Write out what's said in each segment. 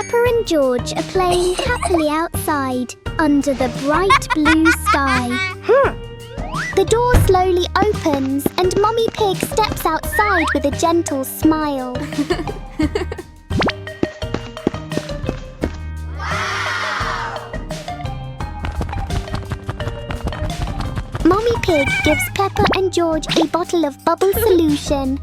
Peppa and George are playing happily outside under the bright blue sky. The door slowly opens and Mummy Pig steps outside with a gentle smile. Mummy Pig gives Peppa and George a bottle of bubble solution.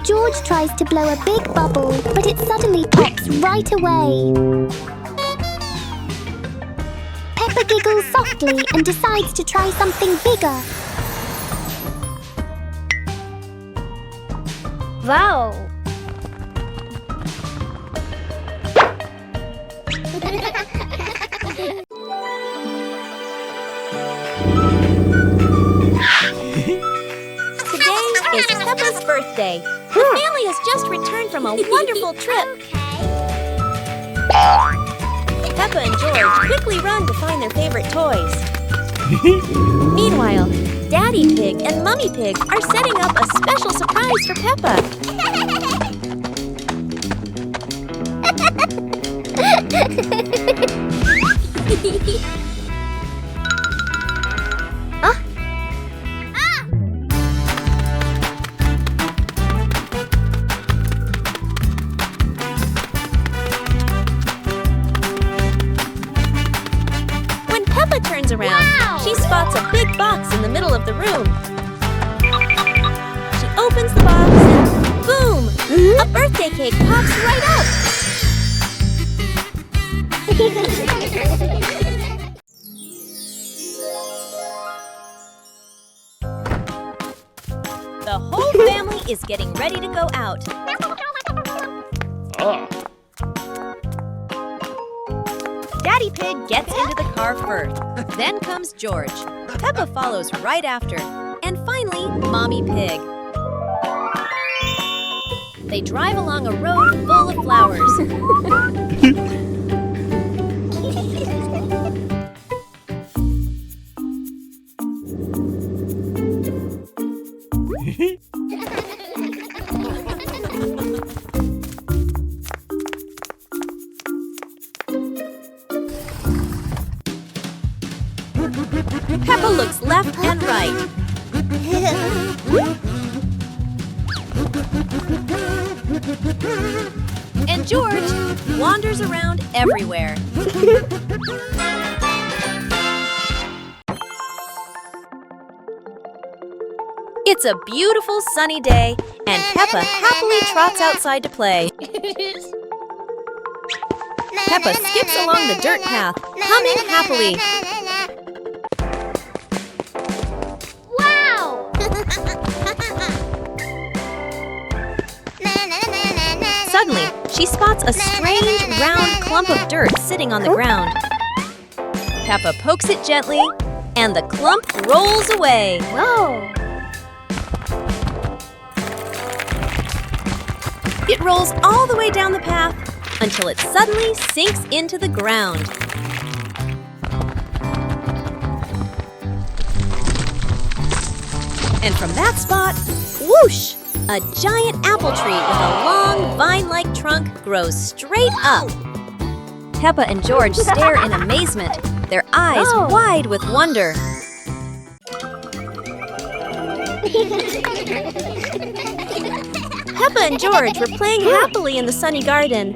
George tries to blow a big bubble, but it suddenly pops right away. Peppa giggles softly and decides to try something bigger. Wow! Today is Peppa's birthday. The family has just returned from a wonderful trip. Peppa and George quickly run to find their favorite toys. Meanwhile, Daddy Pig and Mummy Pig are setting up a special surprise for Peppa. When Peppa turns around, she spots a big box in the middle of the room. She opens the box and boom! A birthday cake pops right up! The whole family is getting ready to go out. Daddy Pig gets into the car first. Then comes George. Peppa follows right after. And finally, Mommy Pig. They drive along a road full of flowers. Peppa looks left and right. And George wanders around everywhere. It's a beautiful sunny day, and Peppa happily trots outside to play. Peppa skips along the dirt path, humming happily. Wow! Suddenly, she spots a strange, round clump of dirt sitting on the ground. Peppa pokes it gently, and the clump rolls away. Whoa! It rolls all the way down the path until it suddenly sinks into the ground. And from that spot, whoosh! A giant apple tree with a long, vine-like trunk grows straight up. Peppa and George stare in amazement, their eyes wide with wonder. Peppa and George were playing happily in the sunny garden.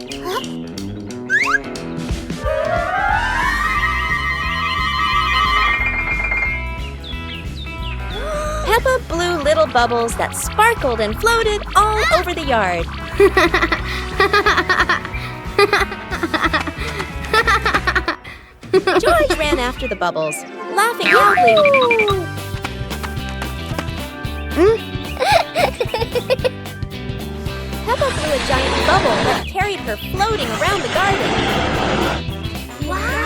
Peppa blew little bubbles that sparkled and floated all over the yard. George ran after the bubbles, laughing loudly. Peppa blew a giant bubble that carried her floating around the garden. Wow!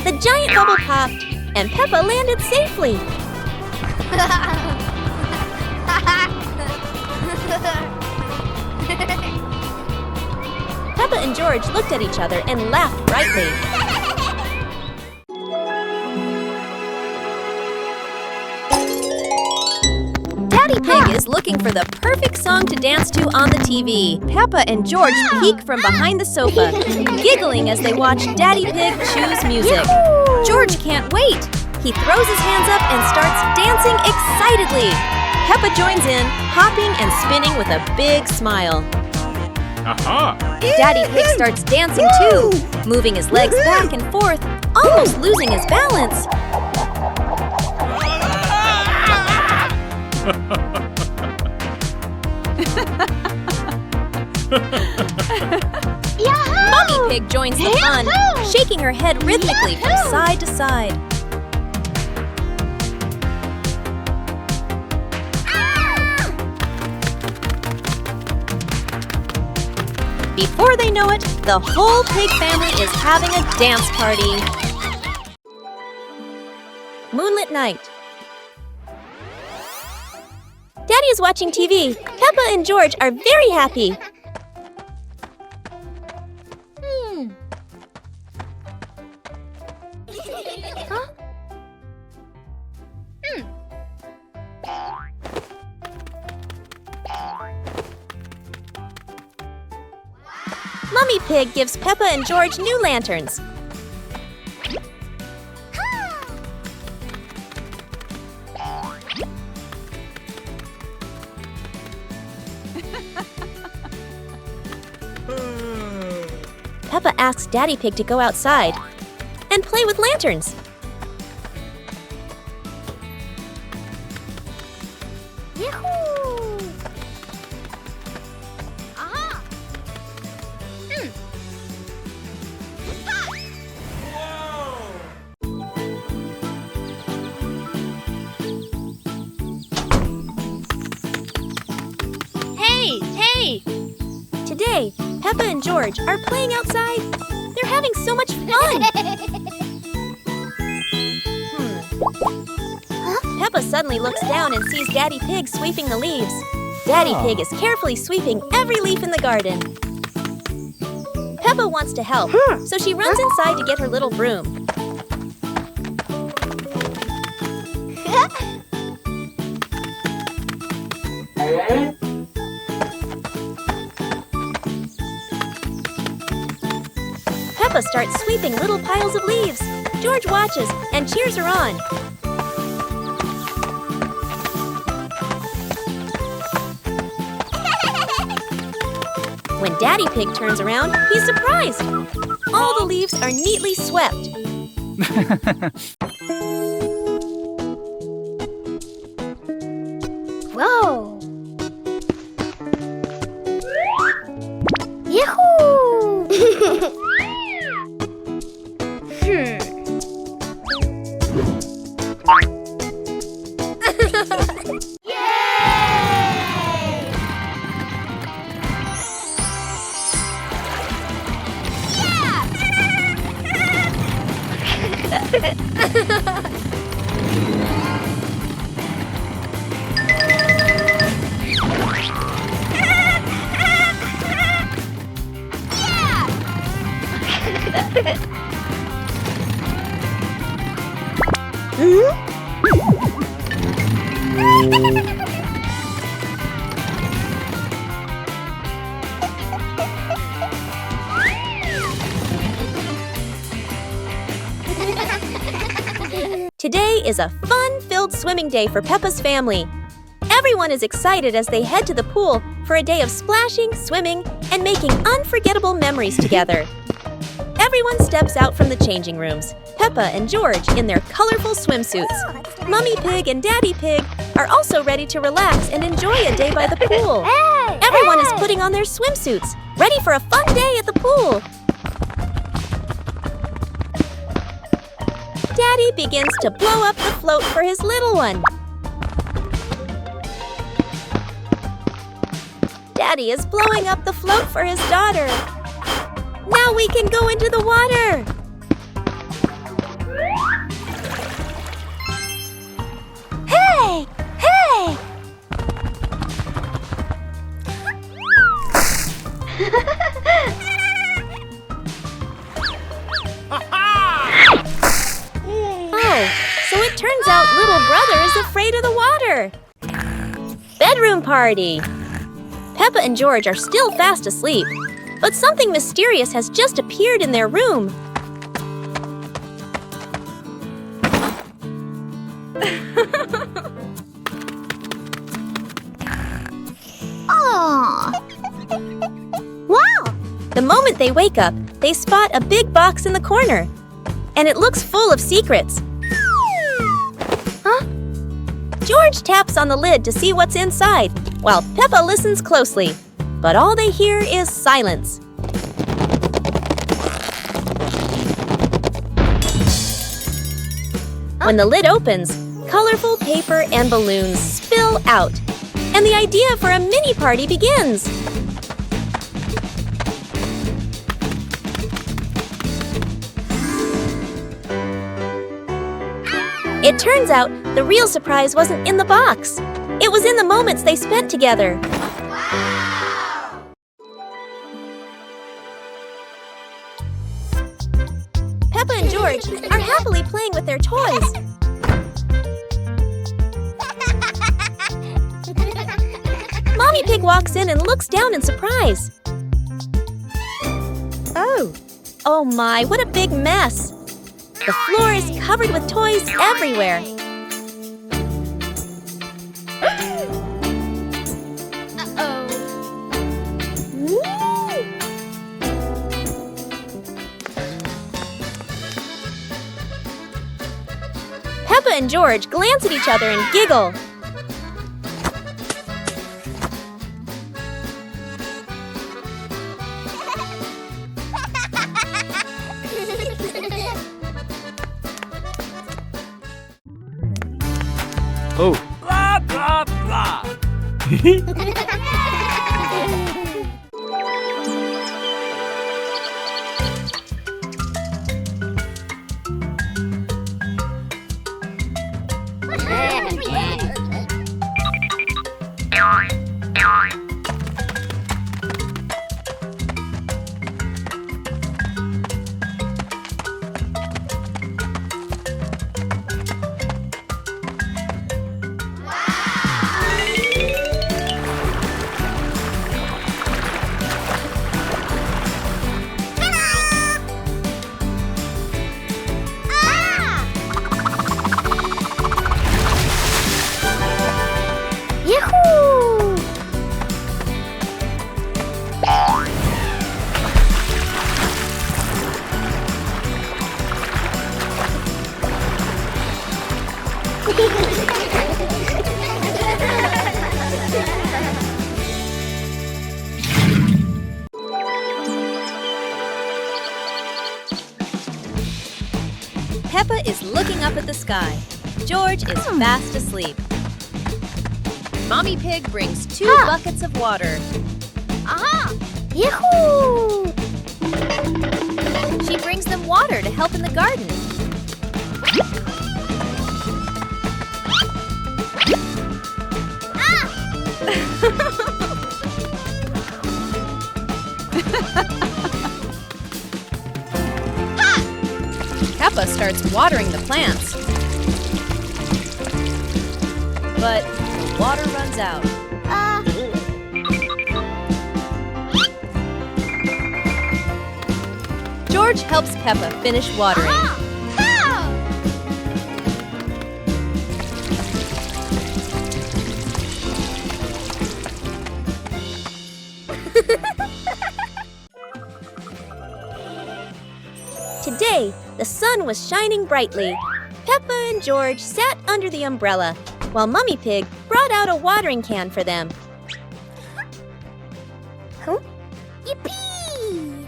The giant bubble popped, and Peppa landed safely. Peppa and George looked at each other and laughed brightly. Daddy Pig is looking for the perfect song to dance to on the TV. Peppa and George peek from behind the sofa, giggling as they watch Daddy Pig choose music. George can't wait. He throws his hands up and starts dancing excitedly. Peppa joins in, hopping and spinning with a big smile. Daddy Pig starts dancing too, moving his legs back and forth, almost losing his balance. Mommy Pig joins the fun, shaking her head rhythmically from side to side. Before they know it, the whole pig family is having a dance party. Moonlit night. Daddy is watching TV. Peppa and George are very happy. Mummy Pig gives Peppa and George new lanterns. Peppa asks Daddy Pig to go outside and play with lanterns. Hey! Today, Peppa and George are playing outside. They're having so much fun! Peppa suddenly looks down and sees Daddy Pig sweeping the leaves. Daddy Pig is carefully sweeping every leaf in the garden. Peppa wants to help, so she runs inside to get her little broom. Peppa starts sweeping little piles of leaves. George watches and cheers her on. When Daddy Pig turns around, he's surprised. All the leaves are neatly swept. Whoa! Yahoo! Today is a fun-filled swimming day for Peppa's family. Everyone is excited as they head to the pool for a day of splashing, swimming, and making unforgettable memories together. Everyone steps out from the changing rooms, Peppa and George in their colorful swimsuits. Mummy Pig and Daddy Pig are also ready to relax and enjoy a day by the pool. Everyone is putting on their swimsuits, ready for a fun day at the pool. Daddy begins to blow up the float for his little one. Daddy is blowing up the float for his daughter. Now we can go into the water. Hey! Hey! to the water! Bedroom party! Peppa and George are still fast asleep, but something mysterious has just appeared in their room. Aww. Wow! The moment they wake up, they spot a big box in the corner. And it looks full of secrets. Huh? George taps on the lid to see what's inside, while Peppa listens closely. But all they hear is silence. When the lid opens, colorful paper and balloons spill out. And the idea for a mini party begins. It turns out the real surprise wasn't in the box. It was in the moments they spent together. Wow! Peppa and George are happily playing with their toys. Mommy Pig walks in and looks down in surprise. Oh my, what a big mess! The floor is covered with toys everywhere. Uh-oh. Peppa and George glance at each other and giggle. Oh. Blah, blah, blah. Yahoo! Peppa is looking up at the sky. George is fast asleep. Mommy Pig brings 2 buckets of water. Aha! Yahoo! She brings them water to help in the garden. Peppa starts watering the plants. But the water runs out. George helps Peppa finish watering. Today, the sun was shining brightly. Peppa and George sat under the umbrella, while Mummy Pig brought out a watering can for them. Huh? Yippee!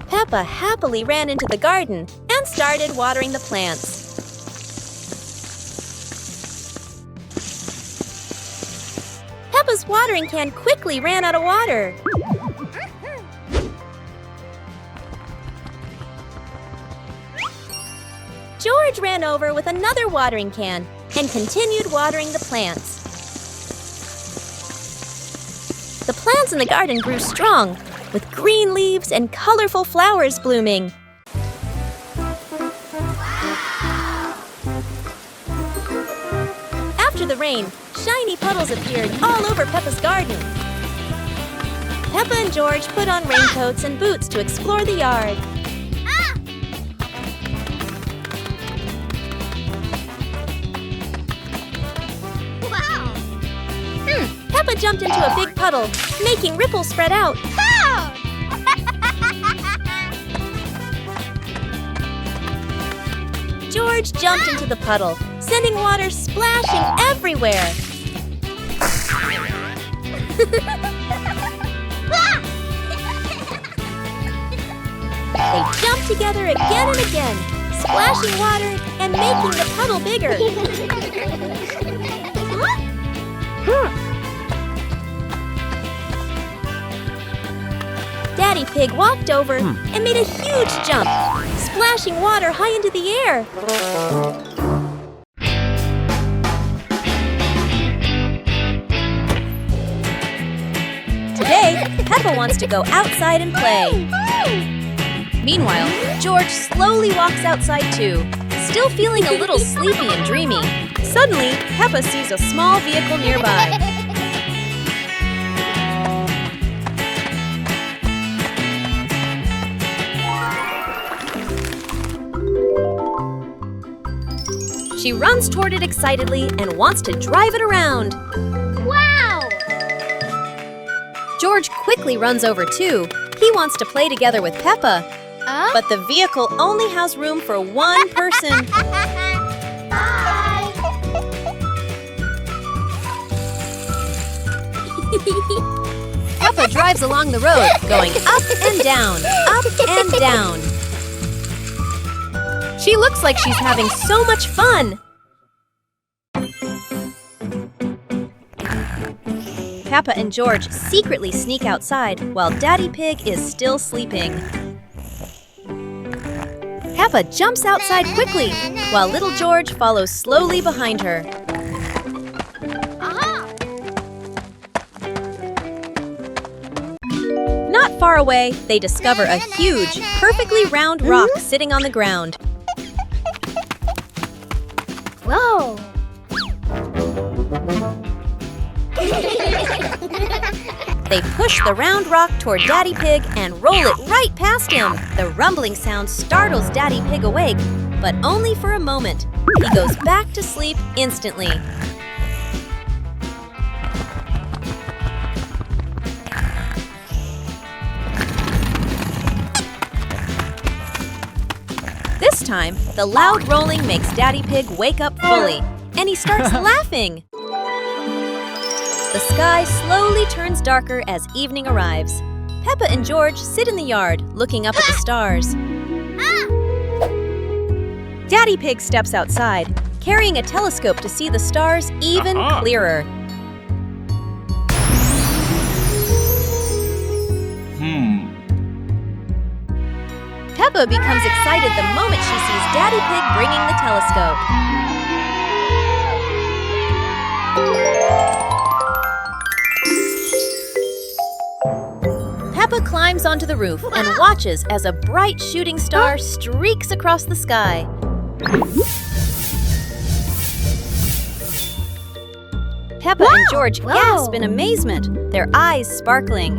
Peppa happily ran into the garden and started watering the plants. Peppa's watering can quickly ran out of water. George ran over with another watering can and continued watering the plants. The plants in the garden grew strong, with green leaves and colorful flowers blooming. After the rain, shiny puddles appeared all over Peppa's garden. Peppa and George put on raincoats and boots to explore the yard. Wow! Peppa jumped into a big puddle, making ripples spread out. George jumped into the puddle, sending water splashing everywhere. They jumped together again and again, splashing water and making the puddle bigger. Daddy Pig walked over and made a huge jump, splashing water high into the air. Today, Peppa wants to go outside and play. Meanwhile, George slowly walks outside too, still feeling a little sleepy and dreamy. Suddenly, Peppa sees a small vehicle nearby. She runs toward it excitedly and wants to drive it around. Wow! George quickly runs over too. He wants to play together with Peppa. But the vehicle only has room for one person. Bye! Peppa drives along the road, going up and down, up and down. She looks like she's having so much fun. Peppa and George secretly sneak outside while Daddy Pig is still sleeping. Peppa jumps outside quickly, while little George follows slowly behind her. Not far away, they discover a huge, perfectly round rock sitting on the ground. Whoa! They push the round rock toward Daddy Pig and roll it right past him. The rumbling sound startles Daddy Pig awake, but only for a moment. He goes back to sleep instantly. This time, the loud rolling makes Daddy Pig wake up fully, and he starts laughing. The sky slowly turns darker as evening arrives. Peppa and George sit in the yard, looking up at the stars. Daddy Pig steps outside, carrying a telescope to see the stars even clearer. Peppa becomes excited the moment she sees Daddy Pig bringing the telescope. Peppa climbs onto the roof and watches as a bright shooting star streaks across the sky. Peppa and George gasp in amazement, their eyes sparkling.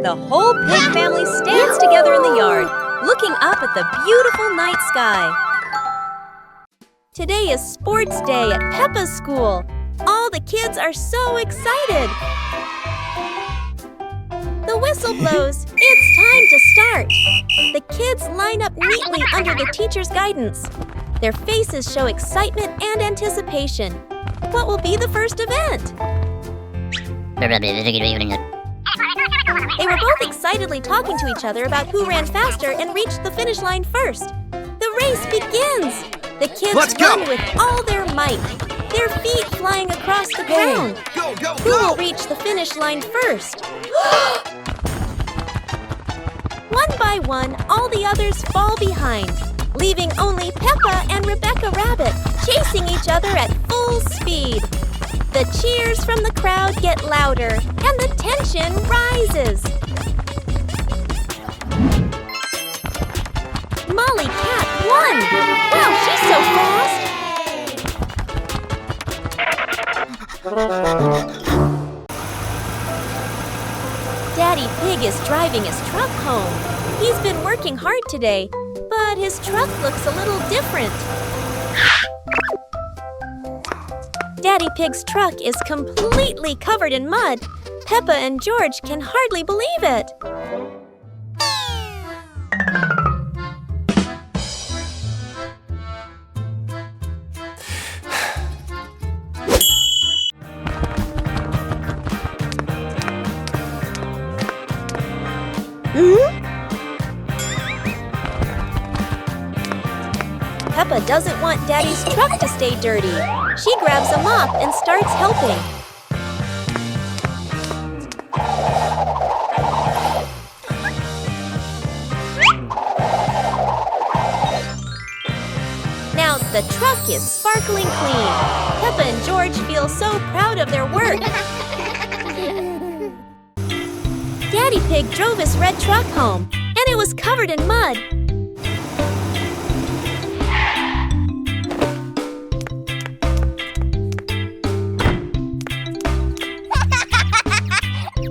The whole pig family stands together in the yard, looking up at the beautiful night sky. Today is sports day at Peppa's school. All the kids are so excited. The whistle blows. It's time to start. The kids line up neatly under the teacher's guidance. Their faces show excitement and anticipation. What will be the first event? They were both excitedly talking to each other about who ran faster and reached the finish line first. The race begins! The kids run with all their might, their feet flying across the ground. Who will reach the finish line first? One by one, all the others fall behind, leaving only Peppa and Rebecca Rabbit chasing each other at full speed. The cheers from the crowd get louder and the tension rises. Molly Cat won! Wow, she's so fast! Daddy Pig is driving his truck home. He's been working hard today, but his truck looks a little different. Daddy Pig's truck is completely covered in mud. Peppa and George can hardly believe it. Peppa doesn't want Daddy's truck to stay dirty. She grabs a mop and starts helping. Now the truck is sparkling clean. Peppa and George feel so proud of their work. Daddy Pig drove his red truck home, and it was covered in mud.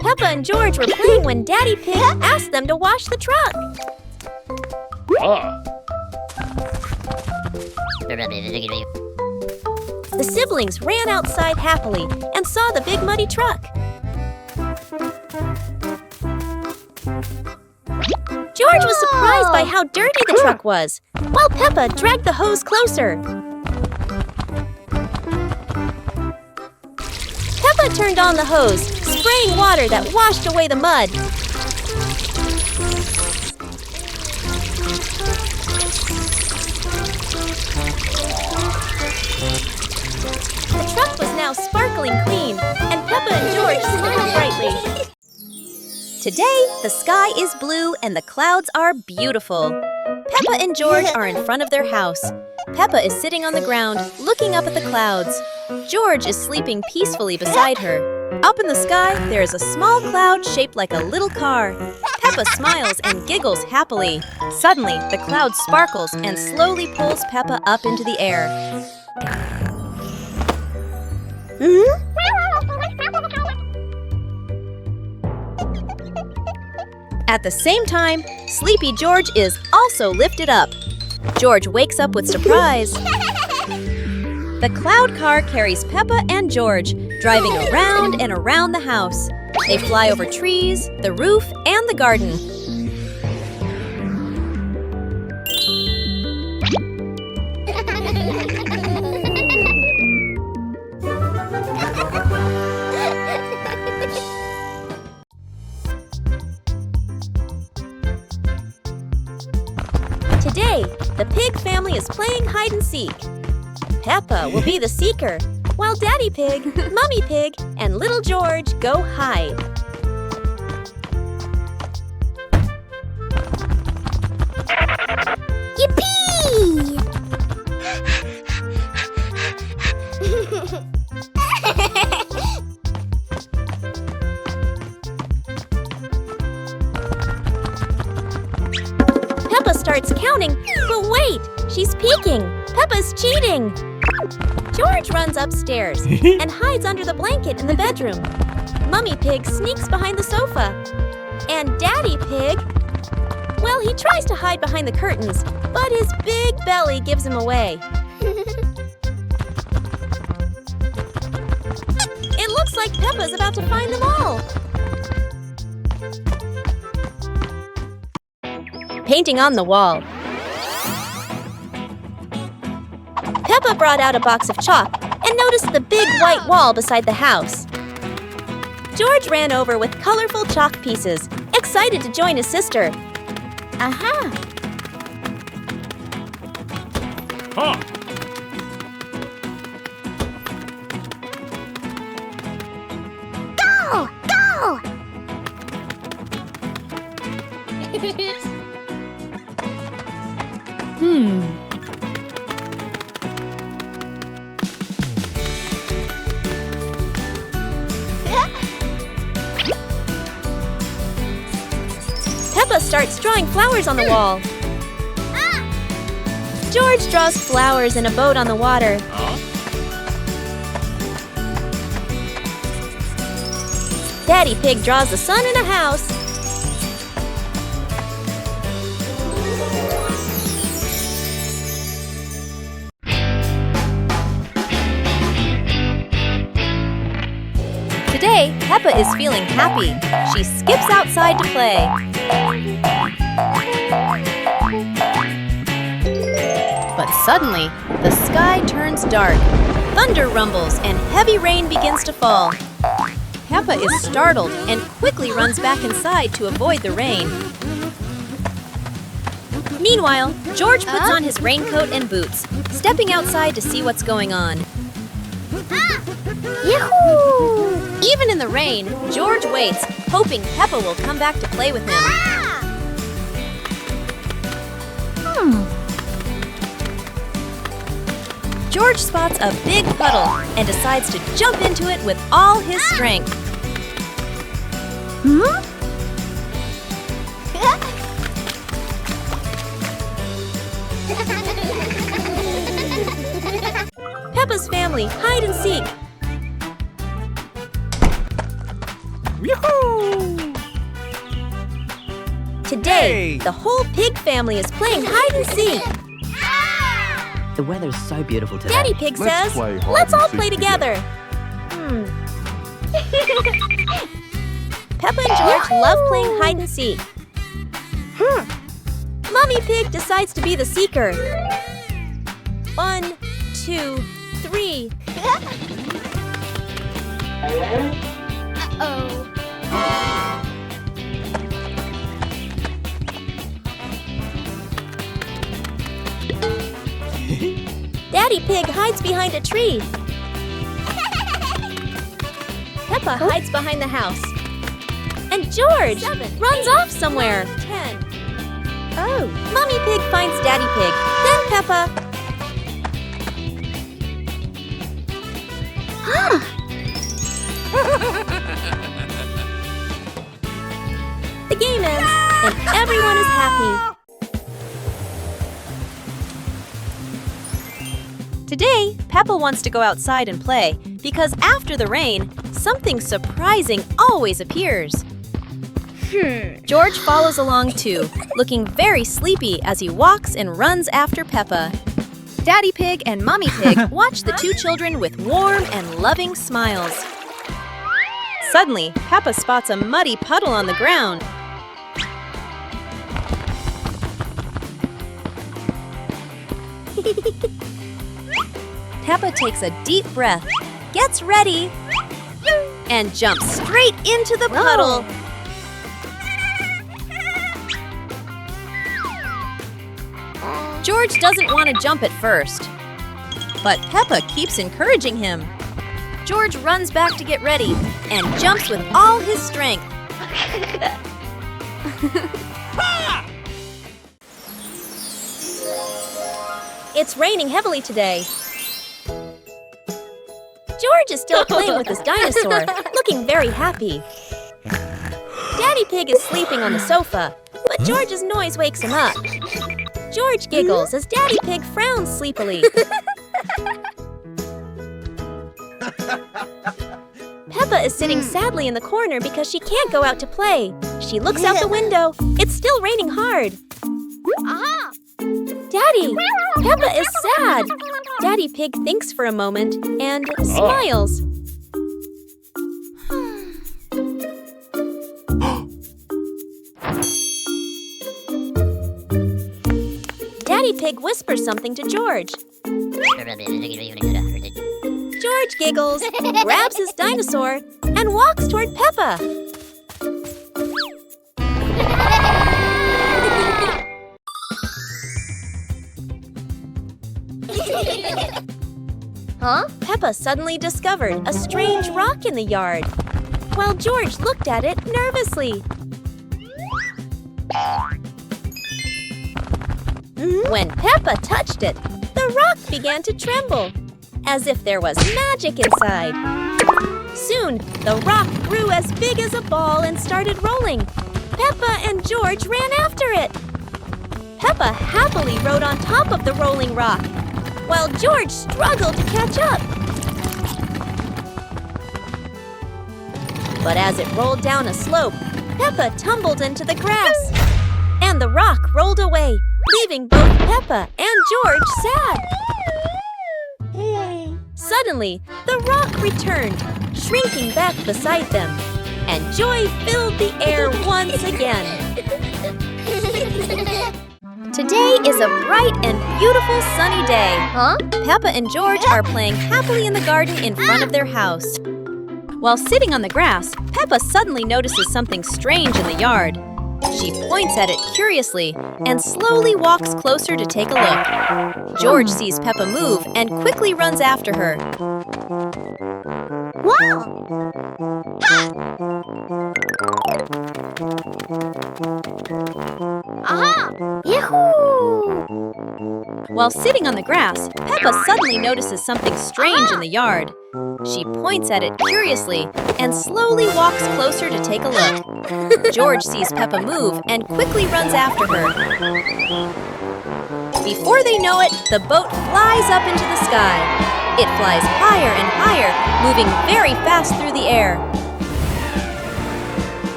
Peppa and George were playing when Daddy Pig asked them to wash the truck. The siblings ran outside happily and saw the big muddy truck. George was surprised by how dirty the truck was, while Peppa dragged the hose closer. Peppa turned on the hose, spraying water that washed away the mud. The truck was now sparkling clean, and Peppa and George smiled brightly. Today, the sky is blue and the clouds are beautiful. Peppa and George are in front of their house. Peppa is sitting on the ground, looking up at the clouds. George is sleeping peacefully beside her. Up in the sky, there is a small cloud shaped like a little car. Peppa smiles and giggles happily. Suddenly, the cloud sparkles and slowly pulls Peppa up into the air. At the same time, Sleepy George is also lifted up. George wakes up with surprise. The cloud car carries Peppa and George, driving around and around the house. They fly over trees, the roof, and the garden. Today, the Pig family is playing hide and seek. Peppa will be the seeker, while Daddy Pig, Mummy Pig, and Little George go hide. Yippee! Peppa starts counting, but wait, she's peeking. Peppa's cheating. George runs upstairs and hides under the blanket in the bedroom. Mummy Pig sneaks behind the sofa. And Daddy Pig, well, he tries to hide behind the curtains, but his big belly gives him away. It looks like Peppa's about to find them all. Painting on the wall. Peppa brought out a box of chalk and noticed the big white wall beside the house. George ran over with colorful chalk pieces, excited to join his sister. Aha! Huh. Go! Go! Peppa starts drawing flowers on the wall. George draws flowers in a boat on the water. Daddy Pig draws the sun in a house. Today, Peppa is feeling happy. She skips outside to play. But suddenly, the sky turns dark. Thunder rumbles and heavy rain begins to fall. Peppa is startled and quickly runs back inside to avoid the rain. Meanwhile, George puts on his raincoat and boots, stepping outside to see what's going on. Yahoo! Even in the rain, George waits, hoping Peppa will come back to play with him. George spots a big puddle and decides to jump into it with all his strength. Peppa's family hide and seek. Yoo-hoo! Today, the whole pig family is playing hide and seek. The weather's so beautiful today. Daddy Pig Let's says, play hide let's and all seek play together. Peppa and George love playing hide and seek. Mommy Pig decides to be the seeker. 1, 2, 3. Uh-oh. Daddy Pig hides behind a tree. Peppa hides behind the house. And George runs off somewhere. 10. Oh. Mommy Pig finds Daddy Pig, then Peppa. The game ends, and everyone is happy. Today, Peppa wants to go outside and play because after the rain, something surprising always appears. George follows along too, looking very sleepy as he walks and runs after Peppa. Daddy Pig and Mommy Pig watch the two children with warm and loving smiles. Suddenly, Peppa spots a muddy puddle on the ground. Peppa takes a deep breath, gets ready, and jumps straight into the puddle. George doesn't want to jump at first, but Peppa keeps encouraging him. George runs back to get ready and jumps with all his strength. It's raining heavily today. George is still playing with his dinosaur, looking very happy. Daddy Pig is sleeping on the sofa, but George's noise wakes him up. George giggles as Daddy Pig frowns sleepily. Peppa is sitting sadly in the corner because she can't go out to play. She looks out the window. It's still raining hard. Daddy, Peppa is sad. Daddy Pig thinks for a moment and smiles. Daddy Pig whispers something to George. George giggles, grabs his dinosaur, and walks toward Peppa. Peppa suddenly discovered a strange rock in the yard, while George looked at it nervously. When Peppa touched it, the rock began to tremble, as if there was magic inside. Soon, the rock grew as big as a ball and started rolling. Peppa and George ran after it. Peppa happily rode on top of the rolling rock, while George struggled to catch up. But as it rolled down a slope, Peppa tumbled into the grass, and the rock rolled away, leaving both Peppa and George sad. Suddenly, the rock returned, shrinking back beside them, and joy filled the air once again. Today is a bright and beautiful sunny day. Peppa and George are playing happily in the garden in front of their house. While sitting on the grass, Peppa suddenly notices something strange in the yard. She points at it curiously and slowly walks closer to take a look. George sees Peppa move and quickly runs after her. While sitting on the grass, Peppa suddenly notices something strange in the yard. She points at it curiously and slowly walks closer to take a look. George sees Peppa move and quickly runs after her. Before they know it, the boat flies up into the sky. It flies higher and higher, moving very fast through the air.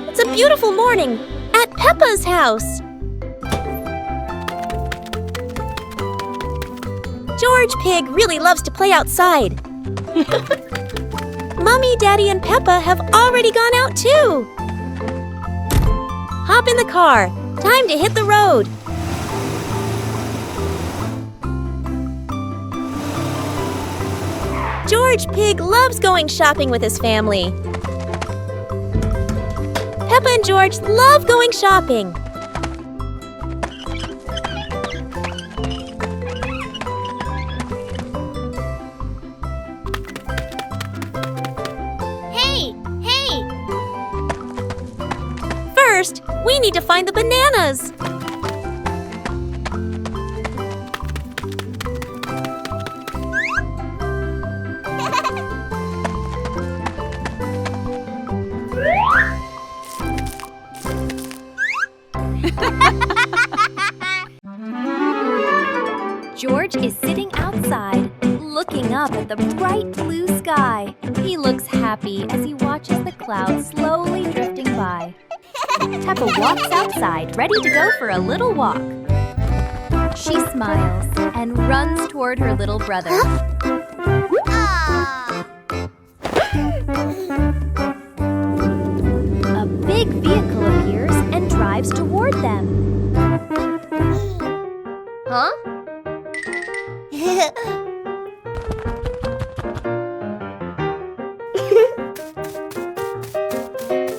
It's a beautiful morning at Peppa's house. George Pig really loves to play outside. Mommy, Daddy, and Peppa have already gone out too. Hop in the car. Time to hit the road. George Pig loves going shopping with his family. Peppa and George love going shopping. First, we need to find the bananas. George is sitting outside, looking up at the bright blue sky. He looks happy as he watches the clouds slowly drifting by. Peppa walks outside, ready to go for a little walk. She smiles and runs toward her little brother. A big vehicle appears and drives toward them. Huh?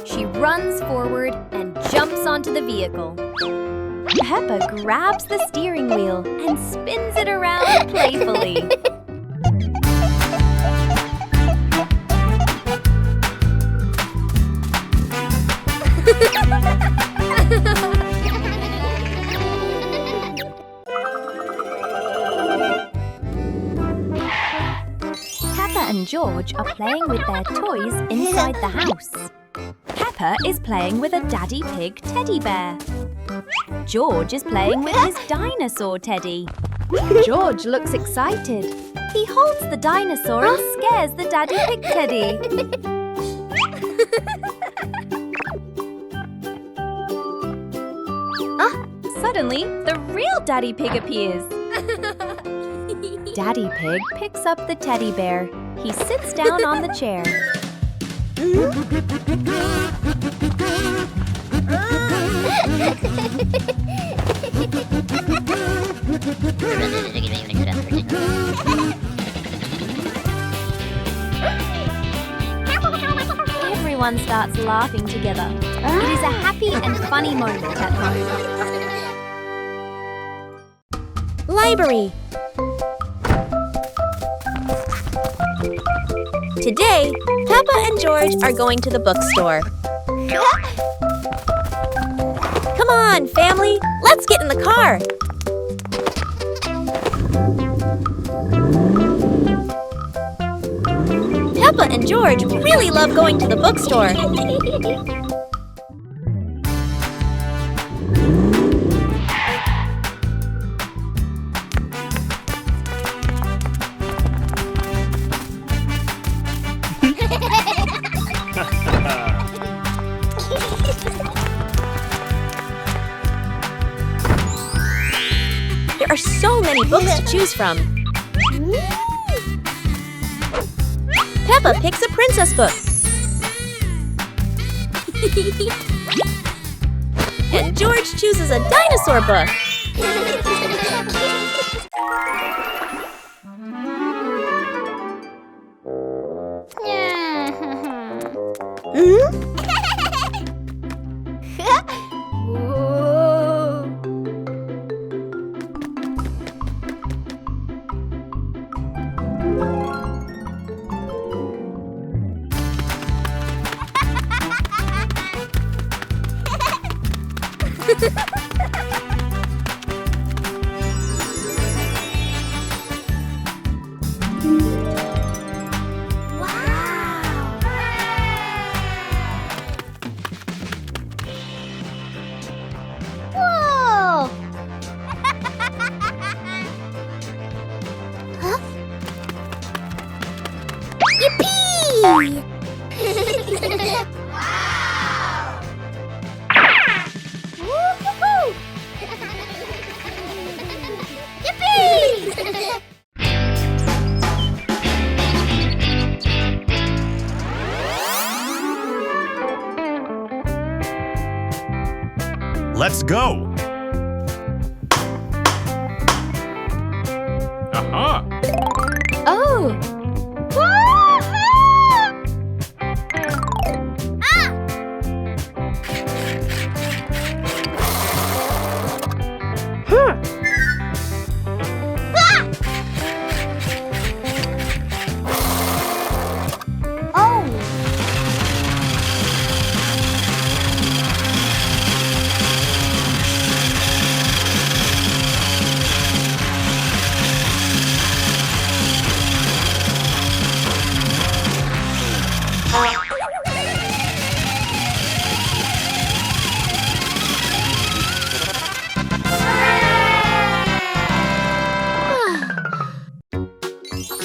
She runs forward and jumps onto the vehicle. Peppa grabs the steering wheel and spins it around playfully. Peppa and George are playing with their toys inside the house. Peppa is playing with a Daddy Pig teddy bear. George is playing with his dinosaur teddy. George looks excited. He holds the dinosaur and scares the Daddy Pig teddy. Suddenly, the real Daddy Pig appears. Daddy Pig picks up the teddy bear. He sits down on the chair. Everyone starts laughing together. It is a happy and funny moment at home. Library. Today, Peppa and George are going to the bookstore. Come on, family, let's get in the car. Peppa and George really love going to the bookstore. There are so many books to choose from. Peppa picks a princess book. And George chooses a dinosaur book. Whoa! Huh? Yippee! Woo-hoo-hoo! Yippee! Let's go! Aha! Oh!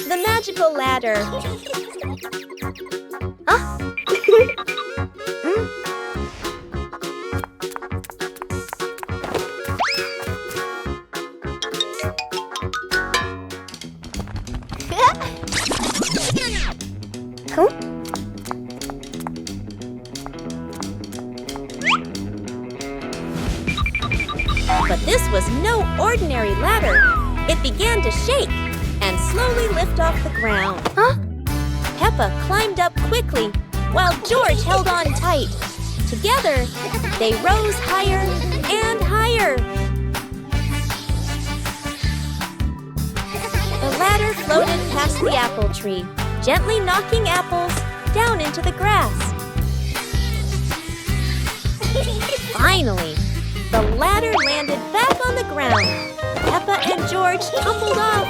The magical ladder. Huh? Cool. But this was no ordinary ladder. It began to shake and slowly lift off the ground. Huh? Peppa climbed up quickly while George held on tight. Together, they rose higher and higher. The ladder floated past the apple tree, gently knocking apples down into the grass. Finally, the ladder landed back on the ground. Peppa and George tumbled off,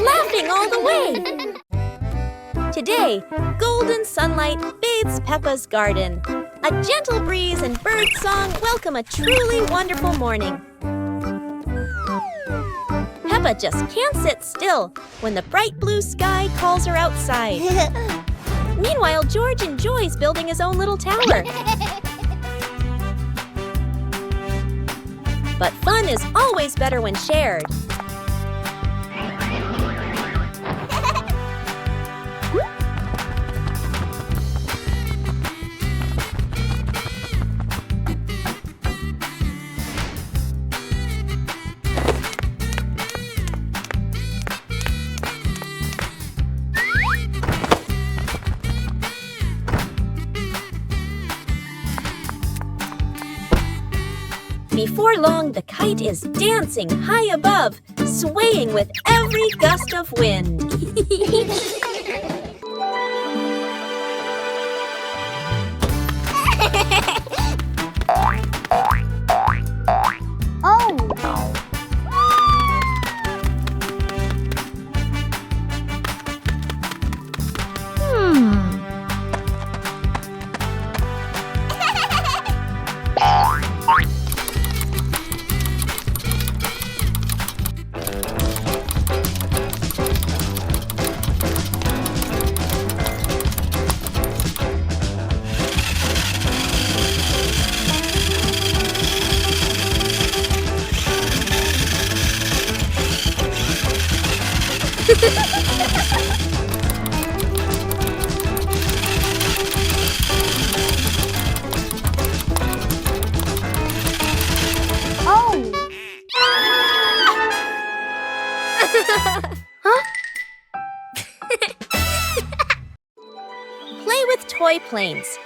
laughing all the way. Today, golden sunlight bathes Peppa's garden. A gentle breeze and bird song welcome a truly wonderful morning. Peppa just can't sit still when the bright blue sky calls her outside. Meanwhile, George enjoys building his own little tower. But fun is always better when shared. Before long, the kite is dancing high above, swaying with every gust of wind. Oh! Play with toy planes.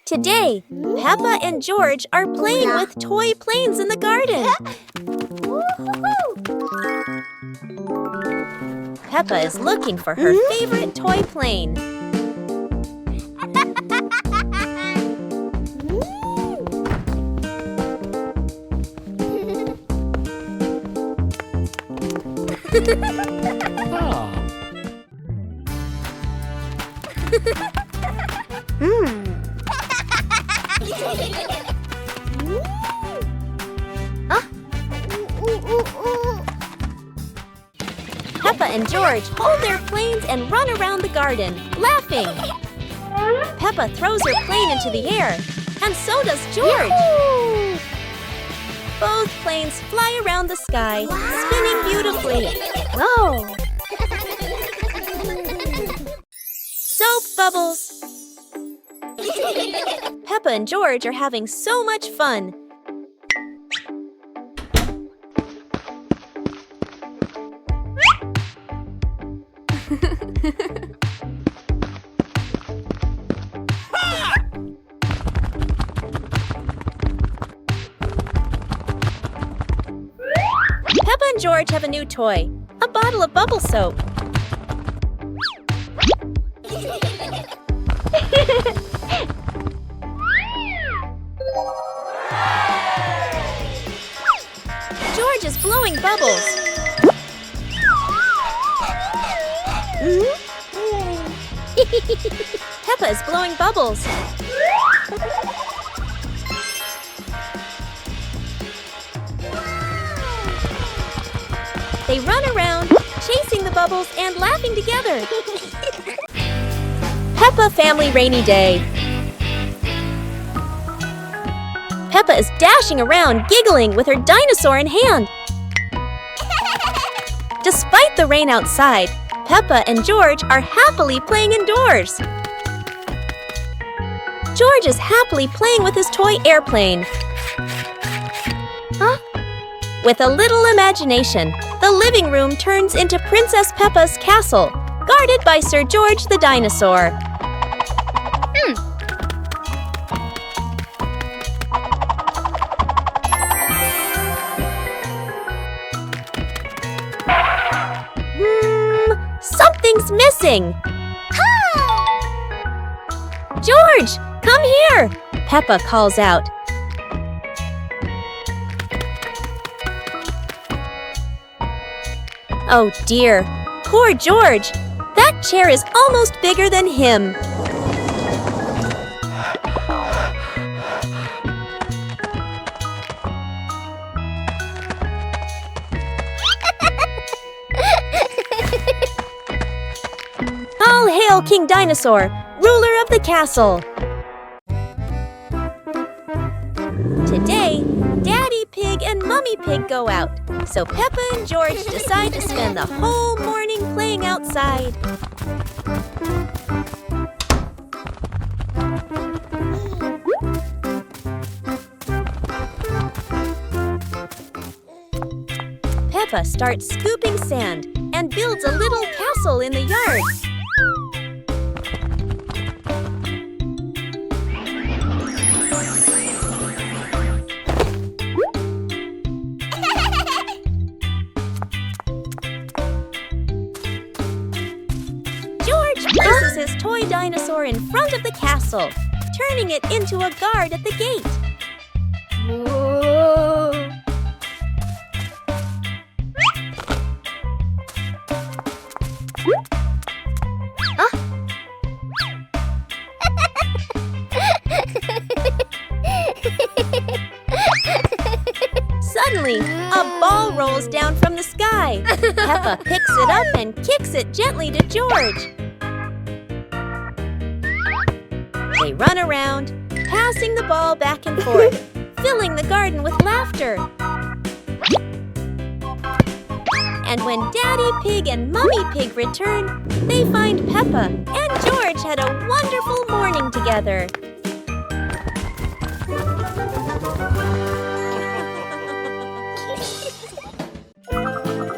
Today, Peppa and George are playing with toy planes in the garden. Peppa is looking for her favorite toy plane. Peppa and George hold their planes and run around the garden, laughing. Peppa throws her plane into the air, and so does George. Both planes fly around the sky, spinning beautifully. Whoa! Soap bubbles! Peppa and George are having so much fun. Peppa and George have a new toy, a bottle of bubble soap. George is blowing bubbles. Peppa is blowing bubbles. They run around, chasing the bubbles and laughing together. Peppa Family Rainy Day. Peppa is dashing around, giggling with her dinosaur in hand. Despite the rain outside, Peppa and George are happily playing indoors. George is happily playing with his toy airplane. With a little imagination, the living room turns into Princess Peppa's castle, guarded by Sir George the dinosaur. Something's missing! George, come here! Peppa calls out. Oh dear, poor George! That chair is almost bigger than him. All hail King Dinosaur, ruler of the castle! Today, Daddy Pig and Mummy Pig go out, so Peppa and George decide to spend the whole morning playing outside. Peppa starts scooping sand and builds a little castle in the yard. Places his toy dinosaur in front of the castle, turning it into a guard at the gate. Whoa. Suddenly, a ball rolls down from the sky. Peppa picks it up and kicks it gently to George. They run around, passing the ball back and forth, filling the garden with laughter. And when Daddy Pig and Mummy Pig return, they find Peppa and George had a wonderful morning together.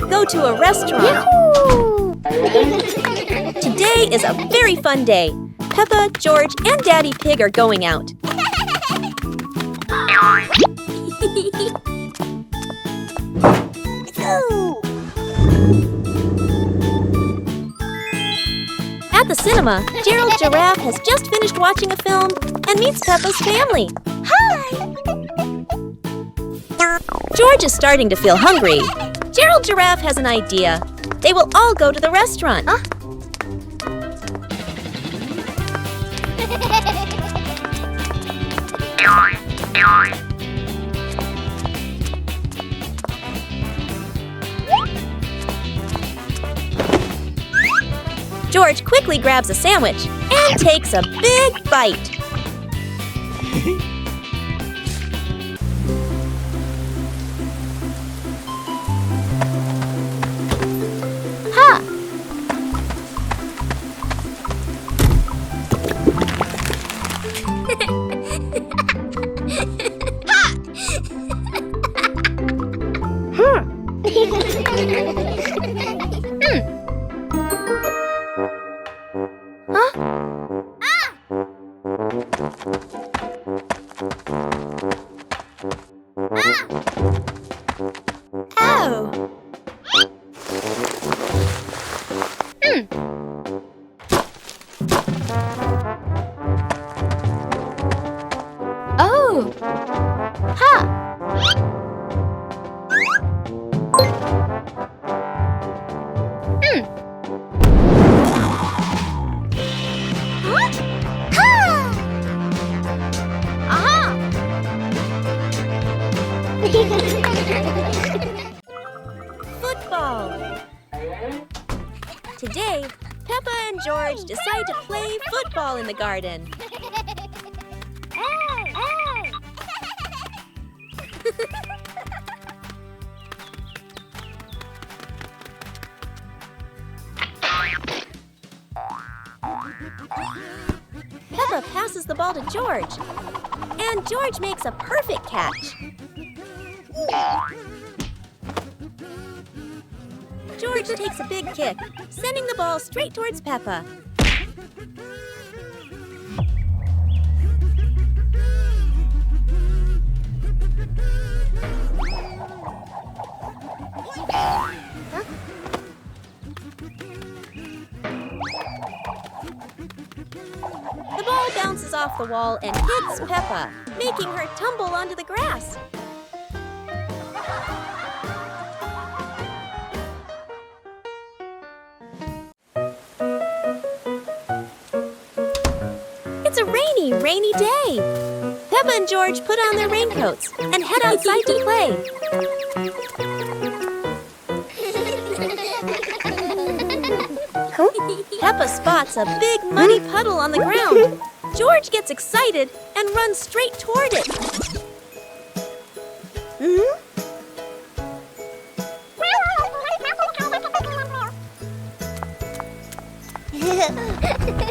Go to a restaurant. Yahoo! Today is a very fun day. Peppa, George, and Daddy Pig are going out. At the cinema, Gerald Giraffe has just finished watching a film and meets Peppa's family. Hi! George is starting to feel hungry. Gerald Giraffe has an idea. They will all go to the restaurant. George quickly grabs a sandwich and takes a big bite. Ha! Oh! Ha! Football. Today, Peppa and George decide to play football in the garden. Peppa passes the ball to George, and George makes a perfect catch. George takes a big kick, sending the ball straight towards Peppa. The ball bounces off the wall and hits Peppa, making her tumble onto the grass. It's a rainy day. Peppa and George put on their raincoats and head outside to play. Peppa spots a big muddy puddle on the ground. George gets excited and runs straight toward it.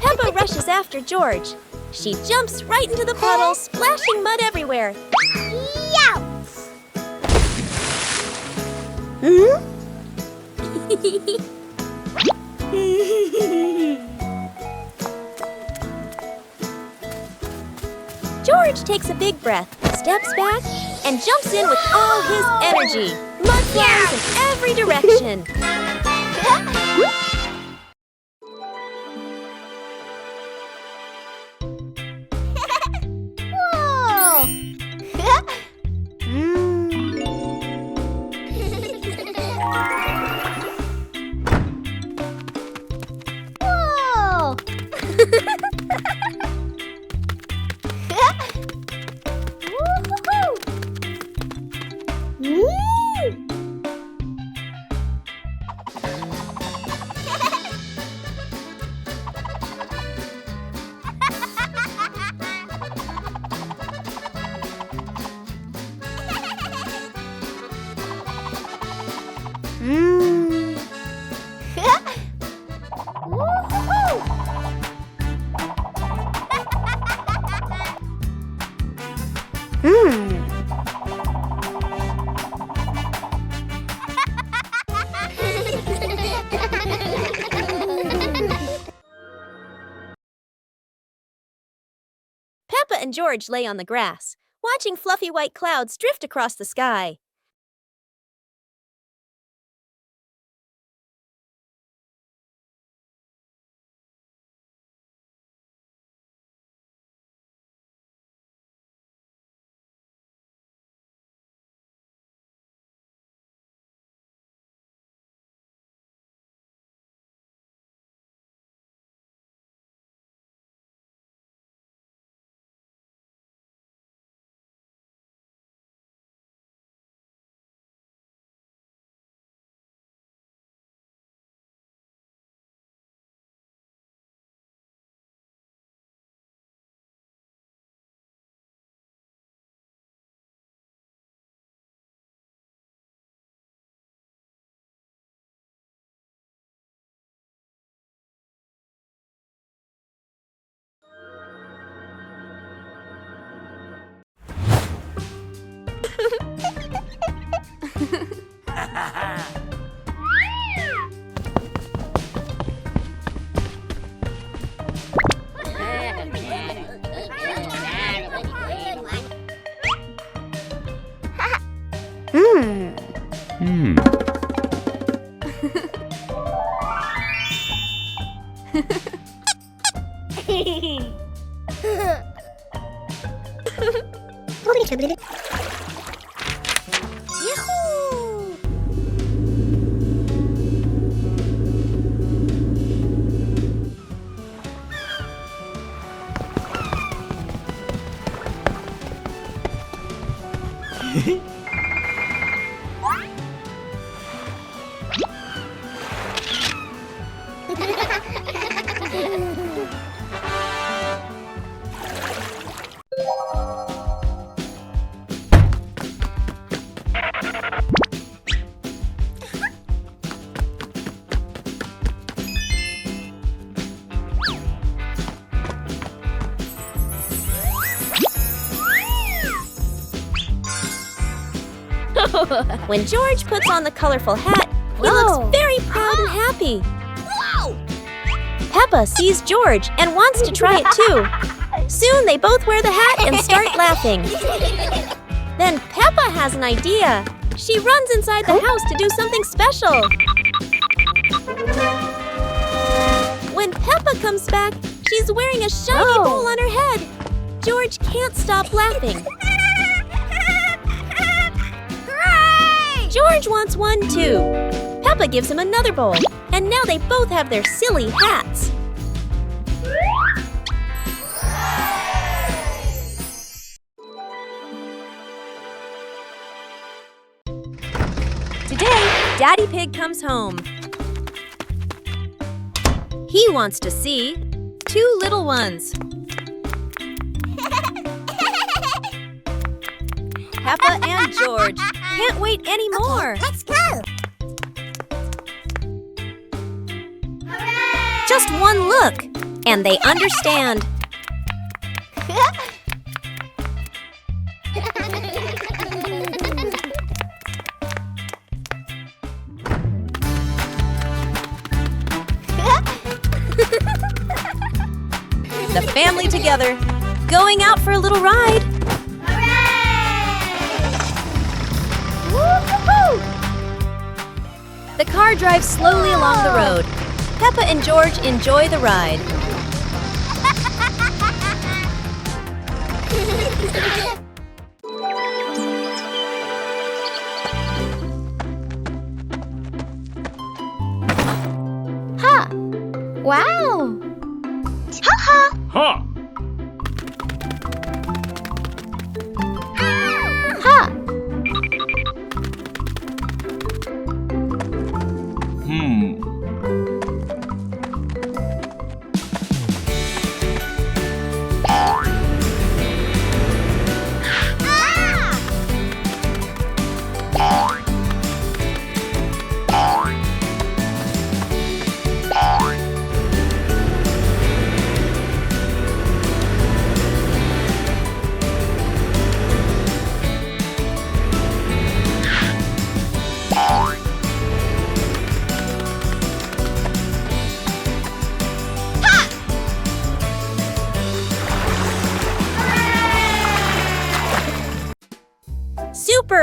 Peppa rushes after George. She jumps right into the puddle, splashing mud everywhere. George takes a big breath, steps back, and jumps in with all his energy. Mud flies in every direction. and George lay on the grass, watching fluffy white clouds drift across the sky. When George puts on the colorful hat, he looks very proud and happy. Peppa sees George and wants to try it too. Soon they both wear the hat and start laughing. Then Peppa has an idea. She runs inside the house to do something special. When Peppa comes back, she's wearing a shiny bowl on her head. George can't stop laughing. George wants one too. Peppa gives him another bowl, and now they both have their silly hats. Today, Daddy Pig comes home. He wants to see two little ones. Peppa and George can't wait anymore. Let's go! Just one look, and they understand. The family together, going out for a little ride. The car drives slowly along the road. Peppa and George enjoy the ride. Ha! Wow! Ha-ha! Ha! Ha!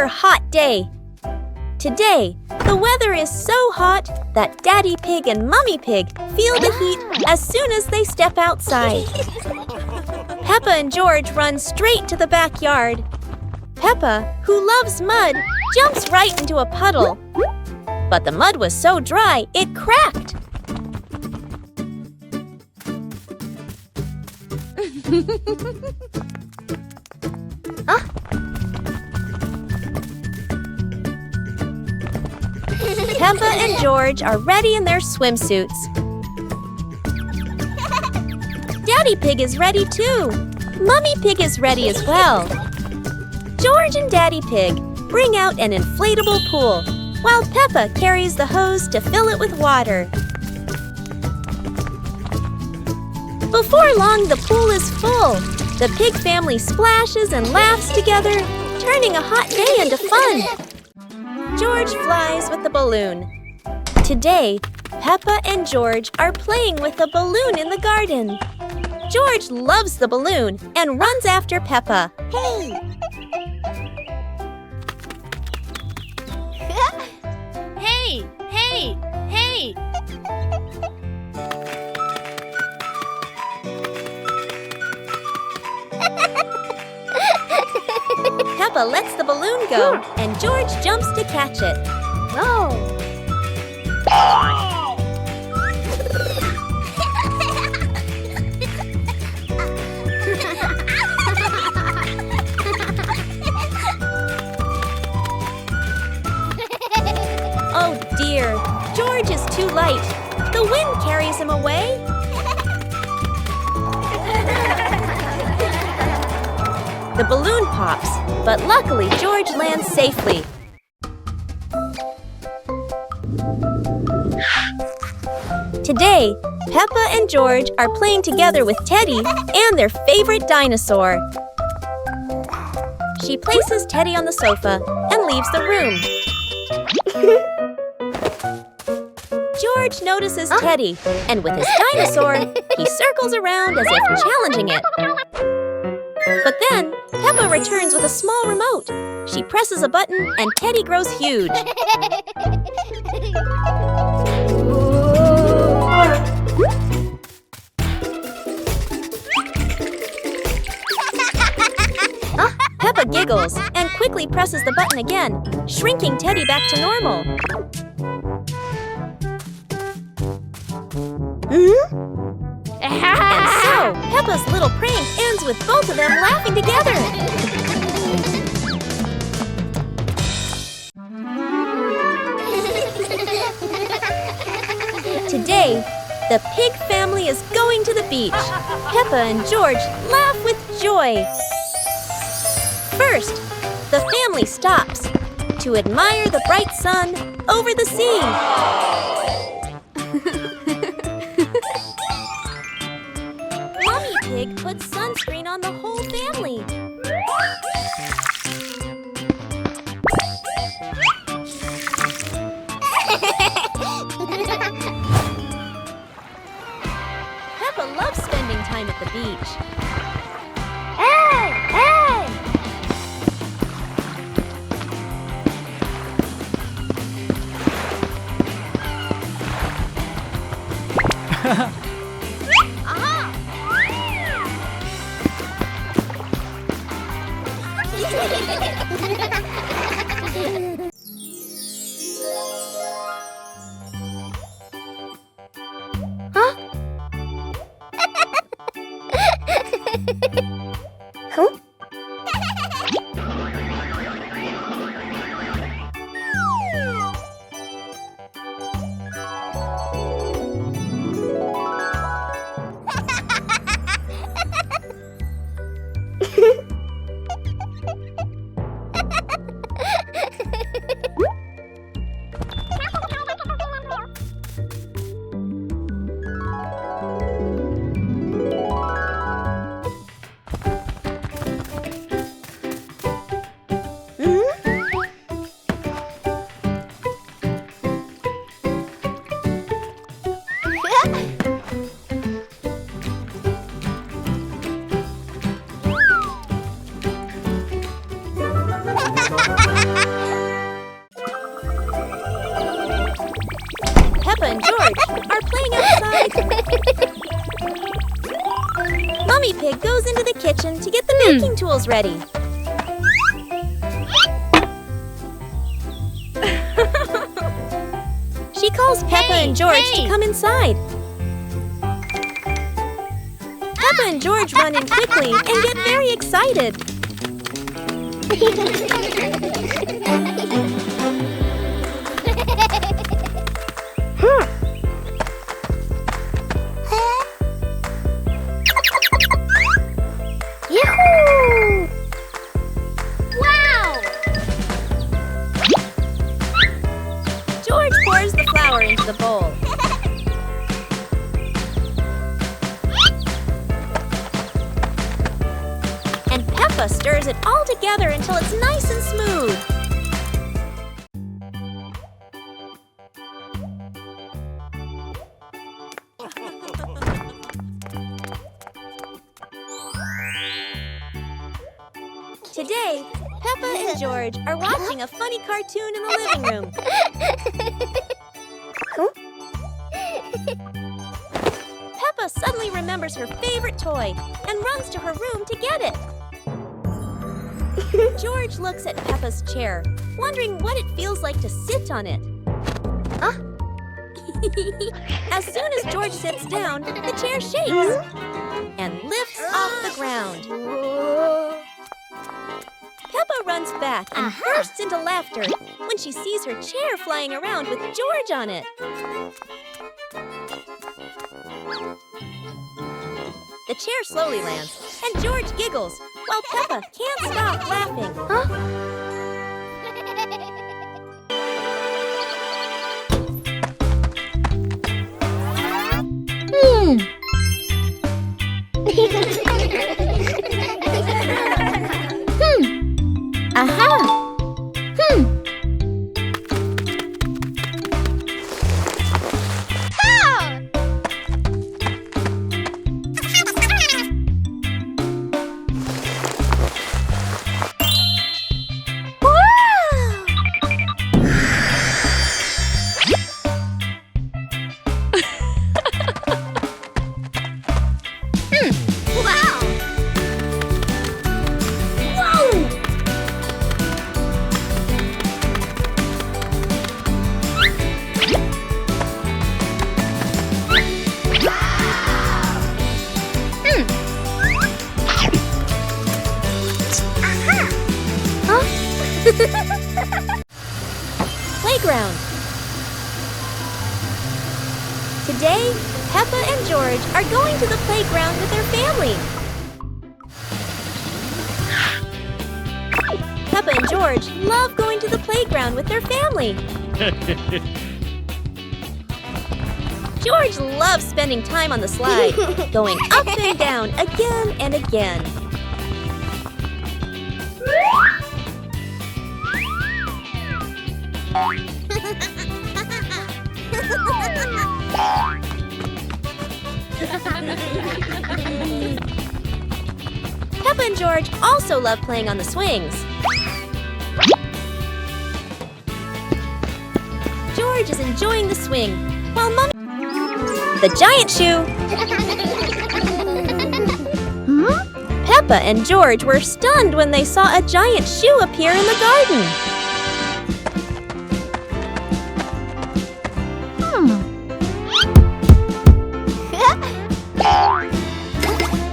another hot day. Today, the weather is so hot that Daddy Pig and Mummy Pig feel the heat as soon as they step outside. Peppa and George run straight to the backyard. Peppa, who loves mud, jumps right into a puddle. But the mud was so dry, it cracked. Peppa and George are ready in their swimsuits. Daddy Pig is ready too. Mummy Pig is ready as well. George and Daddy Pig bring out an inflatable pool, while Peppa carries the hose to fill it with water. Before long, the pool is full. The pig family splashes and laughs together, turning a hot day into fun. George flies with the balloon. Today, Peppa and George are playing with a balloon in the garden. George loves the balloon and runs after Peppa. Hey! Hey! Hey! Hey! Peppa lets the balloon go, and George jumps to catch it. Oh! Oh dear, George is too light. The wind carries him away. The balloon pops, but luckily George lands safely. Today, Peppa and George are playing together with Teddy and their favorite dinosaur. She places Teddy on the sofa and leaves the room. George notices Teddy, and with his dinosaur, he circles around as if challenging it. But then, Peppa returns with a small remote. She presses a button, and Teddy grows huge. Peppa giggles and quickly presses the button again, shrinking Teddy back to normal. And so, Peppa's little prank ends with both of them laughing together. Today, the pig family is going to the beach. Peppa and George laugh with joy. First, the family stops to admire the bright sun over the sea. Mummy Pig puts sunscreen on the whole family. Peppa loves spending time at the beach. Hey! Hey! baking tools ready. She calls Peppa and George to come inside. Peppa and George run in quickly and get very excited. Yahoo! Wow! George pours the flour into the bowl. And Peppa stirs it all together until it's nice and smooth. Today, Peppa and George are watching a funny cartoon in the living room. Peppa suddenly remembers her favorite toy and runs to her room to get it. George looks at Peppa's chair, wondering what it feels like to sit on it. As soon as George sits down, the chair shakes and lifts off the ground. Peppa runs back and bursts into laughter when she sees her chair flying around with George on it. The chair slowly lands, and George giggles while Peppa can't stop laughing. Playground. Today, Peppa and George are going to the playground with their family. Peppa and George love going to the playground with their family. George loves spending time on the slide, going up and down again and again. Peppa and George also love playing on the swings. George is enjoying the swing, while Mommy... The giant shoe! Peppa and George were stunned when they saw a giant shoe appear in the garden.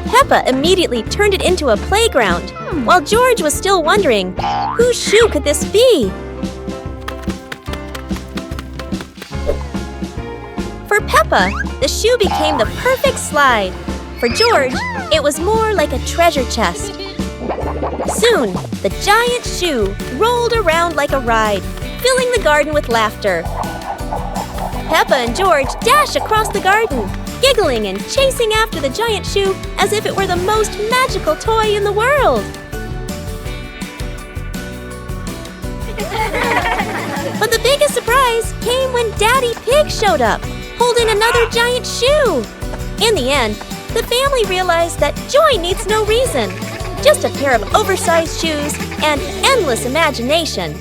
Peppa immediately turned it into a playground, while George was still wondering, whose shoe could this be? For Peppa, the shoe became the perfect slide. For George, it was more like a treasure chest. Soon, the giant shoe rolled around like a ride, filling the garden with laughter. Peppa and George dash across the garden, giggling and chasing after the giant shoe as if it were the most magical toy in the world. But the biggest surprise came when Daddy Pig showed up, holding another giant shoe. In the end, the family realized that joy needs no reason, just a pair of oversized shoes and endless imagination.